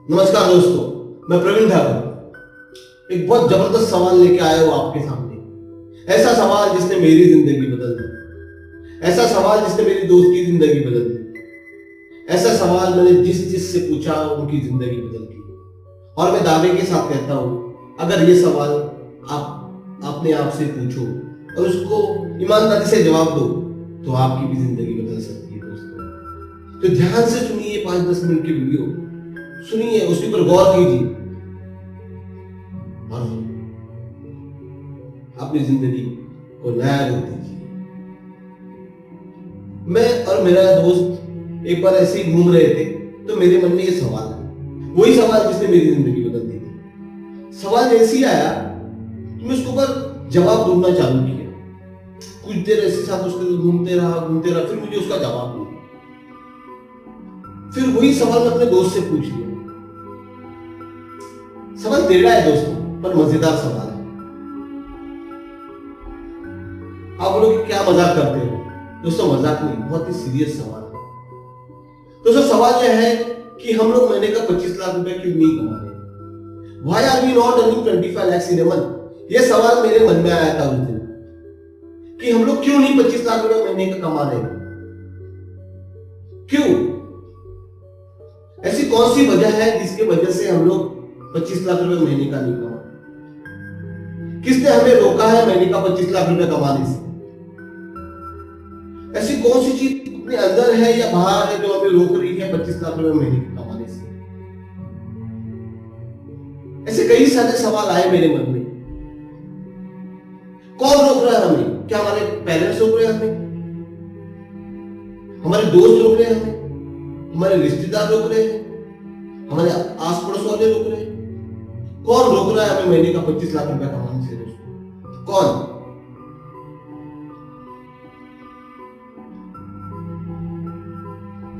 नमस्कार दोस्तों, मैं प्रवीण ठाकुर एक बहुत जबरदस्त सवाल लेके आया हूँ आपके सामने। ऐसा सवाल जिसने मेरी जिंदगी बदल दी, ऐसा सवाल जिसने मेरी दोस्त की जिंदगी बदल दी, ऐसा सवाल मैंने जिस से पूछा उनकी जिंदगी बदल दी। और मैं दावे के साथ कहता हूँ, अगर ये सवाल आप अपने आप से पूछो और उसको ईमानदारी से जवाब दो तो आपकी भी जिंदगी बदल सकती है दोस्तों। तो ध्यान से सुनिए, 5-10 मिनट की वीडियो सुनिए, उसके ऊपर गौर कीजिए और अपनी जिंदगी को नया रूप दीजिए। मैं और मेरा दोस्त एक बार ऐसे ही घूम रहे थे तो मेरे मन में ये सवाल आया, वही सवाल जिसने मेरी जिंदगी बदल दी थी। सवाल ऐसे ही आया कि मैं उसके ऊपर जवाब ढूंढना चालू किया। कुछ देर ऐसे साथ उसके घूमते रहा, फिर मुझे उसका जवाब मिला। फिर वही सवाल मैं अपने दोस्त से पूछ लिया। सवाल टेढ़ा है दोस्तों, पर मजेदार सवाल है। आप लोग क्या मजाक करते हो दोस्तों? मजाक नहीं, बहुत ही सीरियस सवाल है दोस्तों। सवाल यह है कि हम लोग महीने का 25 लाख रुपए क्यों नहीं कमा रहे? Why are we not earning 25 lakhs in a month? ये सवाल मेरे मन में आया था उस दिन कि हम लोग क्यों नहीं 25 लाख रुपए महीने का कमा रहे? क्यों? ऐसी कौन सी वजह है जिसकी वजह से हम लोग 25 लाख रुपए महीने का नहीं कमा? किसने हमें रोका है महीने का 25 लाख रुपए कमाने से? ऐसी कौन सी चीज अपने अंदर है या बाहर है जो हमें रोक रही है 25 लाख रुपए महीने के कमाने से? ऐसे कई सारे सवाल आए मेरे मन में। कौन रोक रहा है हमें? क्या हमारे पेरेंट्स रोक रहे हैं हमें? हमारे दोस्त रोक रहे हैं हमें? हमारे रिश्तेदार रोक रहे हैं? हमारे आस पड़ोस वाले रोक रहे हैं? कौन रोक रहा है हमें महीने का 25 लाख रुपए कमाने से दोस्तों? कौन?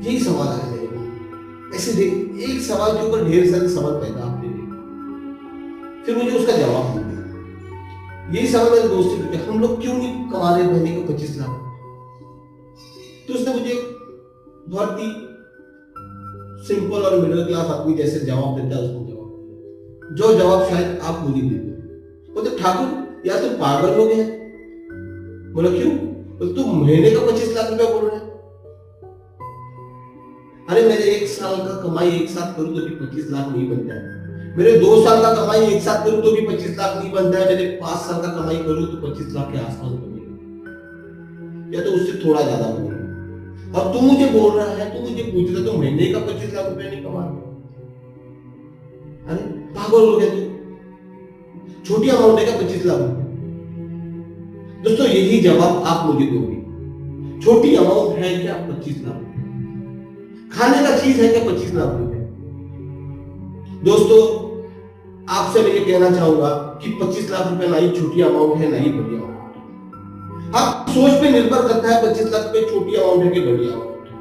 यही सवाल है मेरे को। ऐसे एक सवाल के ऊपर ढेर सारे सवाल पैदा होते हैं, फिर मुझे उसका जवाब मिल गया। यही सवाल मेरे दोस्त से पूछा, हम लोग क्यों नहीं कमा रहे महीने का 25 लाख? तो उसने मुझे बहुत ही सिंपल और मिडिल क्लास आदमी जैसे जवाब देता है, उसको जवाब दिया जो जवाब शायद आप मुझे दे दो। बोलते ठाकुर या तुम पागल हो गए? बोला क्यों? तो तुम महीने का 25 लाख रुपया बोल रहे हैं। अरे मेरे 1 साल का कमाई एक साथ करूं तो भी 25 लाख नहीं बनता है। मेरे 2 साल का कमाई एक साथ करूं तो भी 25 लाख नहीं बनता है। मेरे 5 साल का कमाई करूं तो 25 लाख के आसपास बनेगा या तो उससे थोड़ा ज्यादा बनेगा। और तू मुझे बोल रहा है, तू मुझे पूछ रहा है तो महीने का 25 लाख रुपया नहीं कमा रहा? अरे पागल हो गया तू? छोटी अमाउंट है क्या 25 लाख रुपया? दोस्तों यही जवाब आप मुझे दोगे। छोटी अमाउंट है क्या 25 लाख? खाने का चीज है क्या 25 लाख रुपए? दोस्तों आपसे मैं ये कहना चाहूंगा कि 25 लाख रुपए ना ही छोटी अमाउंट है ना ही बड़ी अमाउंट। आप सोच पे निर्भर करता है 25 लाख रुपए छोटी अमाउंट है कि बड़ी अमाउंट है।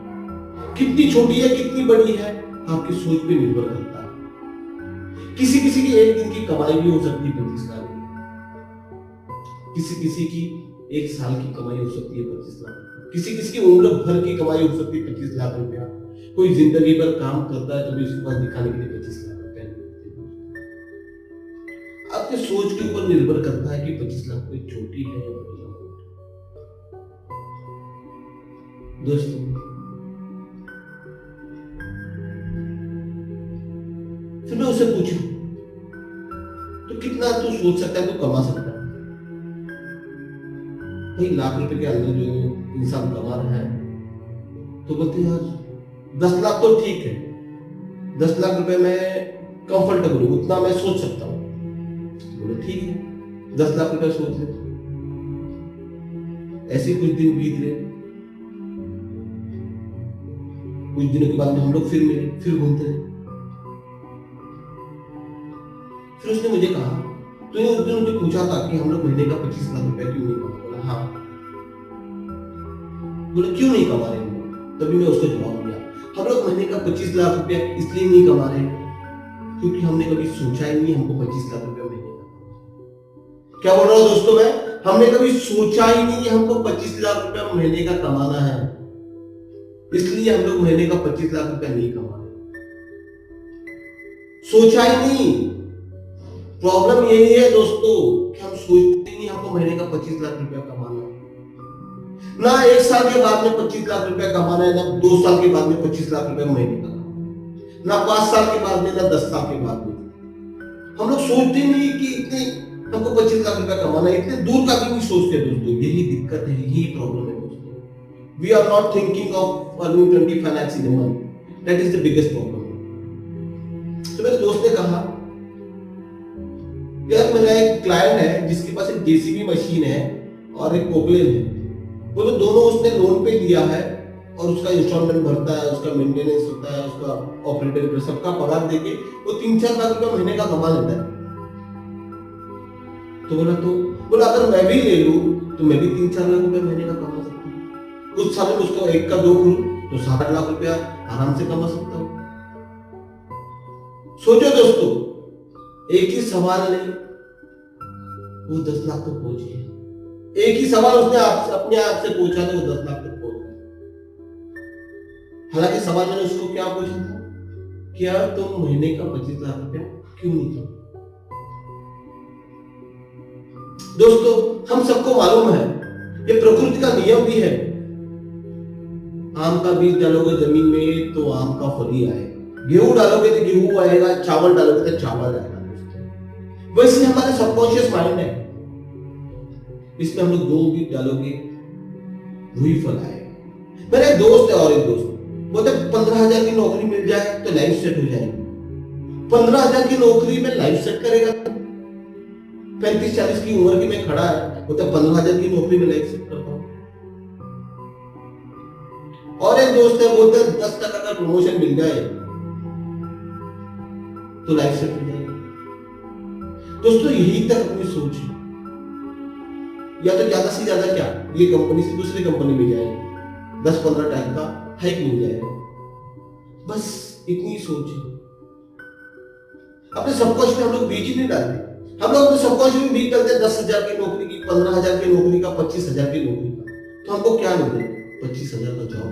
कितनी छोटी है कितनी बड़ी है आपकी सोच पे निर्भर करता है। किसी किसी की एक दिन की कमाई भी हो सकती है 25 लाख, किसी किसी की 1 साल की कमाई हो सकती है 25 लाख, किसी किसी की उम्र भर की कमाई हो सकती है 25 लाख रुपया। कोई जिंदगी भर काम करता है तो भी उसके पास दिखाने के लिए 25 लाख रुपया नहीं। आपके सोच के ऊपर निर्भर करता है कि 25 लाख रुपए छोटी है या बड़ी अमाउंट। दोस्तों फिर मैं उससे पूछूं तो कितना तू सोच सकता है, तू कमा सकता है? भाई लाख रुपए के अंदर जो इंसान कमा रहा है तो बोलते हैं यार 10 लाख तो ठीक है, 10 लाख रुपए में कंफर्टेबल हूं, उतना मैं सोच सकता हूं। बोलो ठीक है, 10 लाख रुपए सोच ले। ऐसे कुछ दिन बीत गए, कुछ दिनों के बाद में हम लोग फिर मिले, फिर घूमते रहे। फिर उसने मुझे कहा, तूने उस दिन मुझे पूछा था कि हम लोग महीने का 25 लाख रुपए क्यों नहीं कमा? बोला हाँ। बोले क्यों नहीं कमा रहे? तभी मैं उसको जवाब दिया, हम लोग महीने का 25 लाख रुपया इसलिए नहीं कमा रहे क्योंकि हमने कभी सोचा ही नहीं हमको 25 लाख रुपया महीने का। क्या बोल रहा हूं दोस्तों मैं? हमने कभी सोचा ही नहीं हमको 25 लाख रुपया महीने का कमाना है, इसलिए हम लोग महीने का 25 लाख रुपया नहीं कमा रहे। सोचा ही नहीं। प्रॉब्लम यही है दोस्तों कि हम सोचते नहीं हमको महीने का 25 लाख रुपया कमाना है। ना 1 साल के बाद में 25 लाख रुपया कमाना है, ना 2 साल के बाद में 25 लाख रुपया महीने का कमाना है, ना 5 साल के बाद में, ना 10 साल के बाद में। हम लोग सोचते नहीं कि इतने हमको 25 लाख रुपया कमाना है, इतने दूर का भी नहीं सोचते दोस्तों। यही दिक्कत है, यही प्रॉब्लम है दोस्तों। We are not thinking of earning 25 lakhs in a month. That is the biggest problem. तो मेरे दोस्त ने कहा यार मेरा एक क्लाइंट है जिसके पास एक जेसीबी मशीन है और एक पोकलेन है, वो तो दोनों उसने लोन पे लिया है और उसका इंस्टॉलमेंट भरता है, उसका मेंटेनेंस होता है, उसका ऑपरेटर सबका पगार देके वो 3-4 लाख रुपया महीने का कमा लेता है। तो बोला अगर मैं भी ले लूं तो मैं भी 3-4 लाख रुपया महीने का कमा सकता हूँ। कुछ साल में उसका 1 का 2 करूं तो 7 लाख रुपया आराम से कमा सकता हूँ। सोचो दोस्तों, एक ही सवाल नहीं वो 10 लाख तक पहुंच गया। एक ही सवाल उसने अपने आप से पूछा तो वो 10 लाख तक पहुंच गया। हालांकि सवाल मैंने उसको क्या पूछा था, क्या तुम महीने का 25 लाख रुपया क्यों नहीं करो? दोस्तों हम सबको मालूम है ये प्रकृति का नियम भी है, आम का बीज डालोगे जमीन में तो आम का फल ही आएगा, गेहूं डालोगे तो गेहूं आएगा, चावल डालोगे तो चावल आएगा। वैसे हमारे सबकॉन्शियस माइंड है, इसमें हम लोग जो भी डालोगे वही फल आएगा। मेरा एक दोस्त है और एक दोस्त बोलते 15,000 की नौकरी मिल जाए तो लाइफ सेट हो जाएगी। 15,000 की नौकरी में लाइफ सेट करेगा? 35-40 की उम्र की में खड़ा है, बोलते 15,000 की नौकरी में लाइफ सेट करता हूं। और एक दोस्त है बोलते 10% का प्रमोशन मिल जाए तो लाइफ सेट हो जाएगी। दोस्तों यही तक अपनी सोच है, या तो ज्यादा से ज्यादा क्या ये कंपनी से दूसरी कंपनी में जाए, 10-15 टाइम का हाइक मिल जाएगा, बस इतनी सोच है। अपने सबकॉन्शियस में हम लोग बीज नहीं डालते, हम लोग अपने सबकॉन्शियस में बीज डालते हैं 10,000 की नौकरी की, 15,000 की नौकरी का, 25,000 की नौकरी का। तो हमको क्या मिले? 25,000 का जॉब।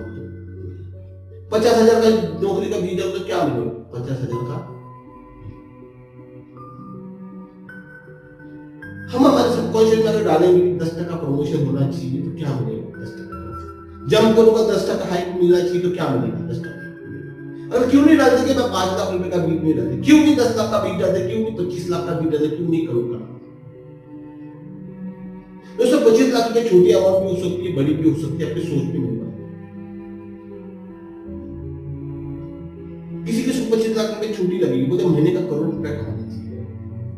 50,000 का नौकरी का बीज डालो तो क्या मिले? 50,000 का। हम हमारे सबकॉन्शियस में अगर डालेंगे 10% प्रमोशन होना चाहिए तो क्या मिलेगा? 10%। जंप करूंगा 10% हाइक मिलना चाहिए तो क्या मिलेगा? 10%। अगर क्यों नहीं डालते कि मैं 5 लाख रुपए का बीज नहीं डालते, क्यों नहीं 10 लाख का बीज डालते, क्यों नहीं 25 लाख का बीज डालते, क्यों नहीं करोड़ का? दोस्तों 25 लाख रुपए छोटी अमाउंट भी हो सकती है, बड़ी भी हो सकती है, आपकी सोच पे निर्भर। किसी के 25 लाख रुपए छोटी लगेगी, बोलते महीने का करोड़ रुपया कमाना चाहिए।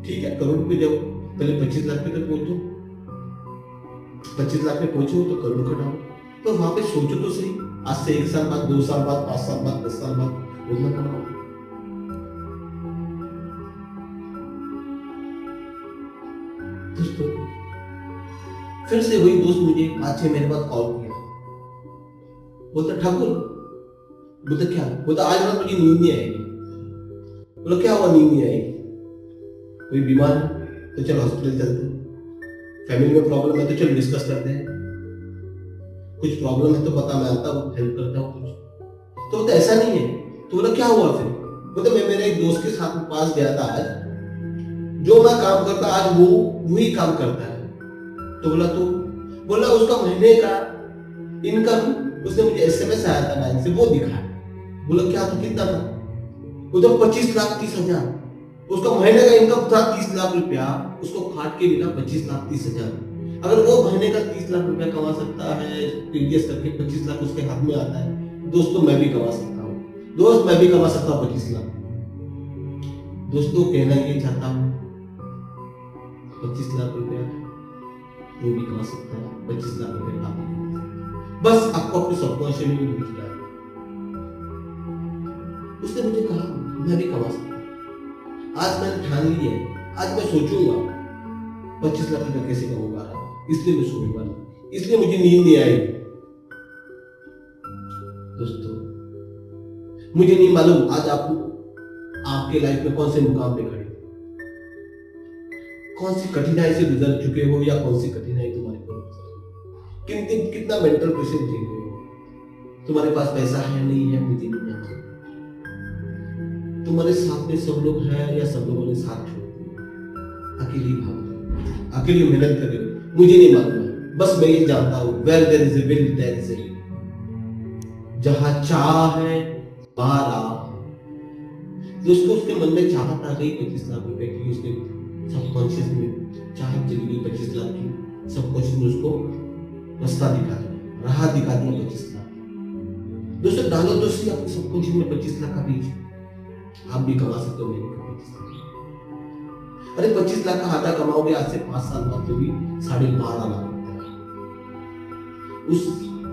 ठीक है, करोड़ रुपए जब पहले 25 लाख पे तक पहुंचो, 25 लाख पे पहुंचो तो करोड़ घटाओ, तो वहां पे सोचो तो सही, आज से 1 साल बाद, 2 साल बाद, 5 साल बाद, 10 साल बाद उतना कमाओ। दोस्तों फिर से वही दोस्त मुझे 5-6 महीने बाद कॉल किया, बोलता ठाकुर, बोलता क्या? बोलता आज रात मुझे नींद नहीं आएगी। बोला क्या हुआ नींद नहीं आएगी? कोई बीमार है तो चलो हॉस्पिटल चलते हैं, फैमिली में प्रॉब्लम है तो चलो डिस्कस करते हैं, कुछ प्रॉब्लम है तो बता, मैं आता हूँ, हेल्प करता हूँ कुछ। तो बोलता ऐसा नहीं है। तो बोला क्या हुआ फिर? बोलता मैं मेरे एक दोस्त के साथ पास गया था आज, जो मैं काम करता आज वो वही काम करता है। तो बोला उसका महीने का इनकम, उसने मुझे एसएमएस आया था बैंक से, वो दिखा। बोला क्या था, कितना था? बोला 25,30,000। उसका महीने का इनकम था 30 लाख रुपया, उसको काट के मिला 25,30,000। अगर वो महीने का 30 लाख रुपया कमा सकता है, टीडीएस करके 25 लाख उसके हाथ में आता है, दोस्तों मैं भी कमा सकता हूँ। दोस्त मैं भी कमा सकता हूँ 25 लाख। दोस्तों कहना ये चाहता हूँ 25 लाख रुपया वो भी कमा सकता है, 25 लाख रुपया आप भी। बस आपको अपने सबकॉन्शियस में भी डालना। उसने मुझे कहा मैं भी कमा सकता हूँ। आज मैंने ठान ली है, आज मैं सोचूंगा 25 लाख रुपया कैसे कमाऊंगा, इसलिए मैं सोऊंगा, इसलिए मुझे नींद नहीं आई। दोस्तों मुझे नहीं मालूम आज आप आपके लाइफ में कौन से मुकाम पे खड़े, कौन सी कठिनाई से गुजर चुके हो, या कौन सी कठिनाई तुम्हारे को कितना मेंटल प्रेशर झेल रहे हो। तुम्हारे पास पैसा है नहीं है मुझे नहीं जानना, तुम्हारे साथ में सब लोग हैं या सब लोगों ने साथ छोड़ दिया? अकेली भाग रहे हो, अकेली मेहनत कर रहे हो, मुझे नहीं मालूम, बस मैं ये जानता हूं, where there is a will there is a way. जहां चाह है वहां राह है। दोस्तों उसके मन में चाहत आ गई 25 लाख रुपए की, उसके सबकॉन्शियस में चाहत चली गई 25 लाख की, सबकॉन्शियस में उसको रास्ता दिखा दिया, राह दिखा दिया 25 लाख। दोस्तों डालो तो सही आपके सबकॉन्शियस में 25 लाख का बीज, आप भी कमा सकते हो, मैं भी कमा सकता हूं। अरे 25 लाख का आधा कमाओगे आज से 5 साल बाद तो भी 12.5 लाख रुपए,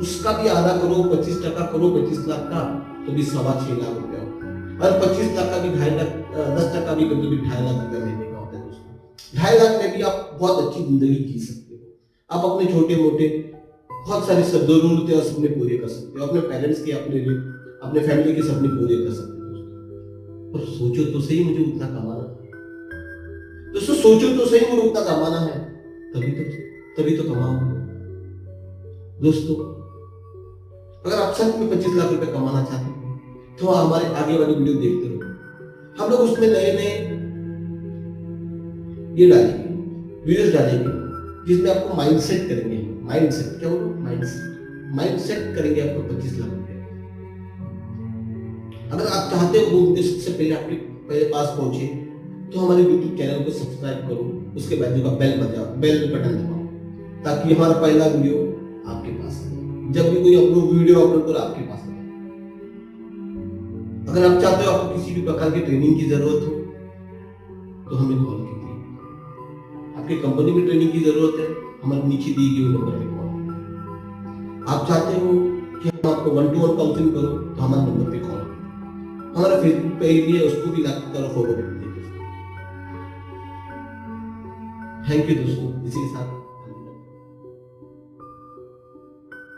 उसका भी आधा करो, 25% करो 25 लाख का तो भी 6.25 लाख रुपया होता है। और 25 लाख का भी 2.5 लाख, 10% भी करो तो भी 2.5 लाख रुपया महीने का होता है दोस्तों। 2.5 लाख में भी आप बहुत अच्छी जिंदगी जी सकते हो। आप अपने छोटे मोटे बहुत सारे जरूरतें और सपने पूरे कर सकते हो, अपने पेरेंट्स के, अपने फैमिली के सपने पूरे कर सकते हो दोस्तों। पर सोचो तो सही, मुझे उतना कमाना है दोस्तों, सोचो तो सही, मुझे उतना कमाना है, तभी तो कमाओगे दोस्तों। अगर आप सच में 25 लाख रुपए कमाना चाहते हैं तो हमारे आगे वाली वीडियो देखते रहो। हम लोग उसमें नए नए ये डालेंगे, वीडियोस डालेंगे जिसमें आपको माइंडसेट करेंगे। माइंडसेट क्या बोलो, माइंडसेट करेंगे आपको 25 लाख रुपए। अगर आप चाहते हो वो वीडियो सबसे पहले आपके पास पहुंचे तो हमारे यूट्यूब चैनल को सब्सक्राइब करो, उसके बाजू का बेल बटन दबाओ, ताकि हमारा पहला वीडियो आपके पास आए। जब भी कोई वीडियो अपलोड करो आपके पास आए। अगर आप चाहते हो आपको किसी भी प्रकार की ट्रेनिंग की जरूरत हो तो हमें कॉल कीजिए। आपकी कंपनी में ट्रेनिंग की जरूरत है, हमारे नीचे दी गई नंबर पे कॉल कीजिए। आप चाहते हो कि हम आपको 1-to-1 काउंसलिंग करो तो हमारे नंबर पे कॉल कीजिए। हमारा फेसबुक पेज भी है, उसको भी लाइक करो, फॉलो कर दीजिए। थैंक यू दोस्तों। इसी के साथ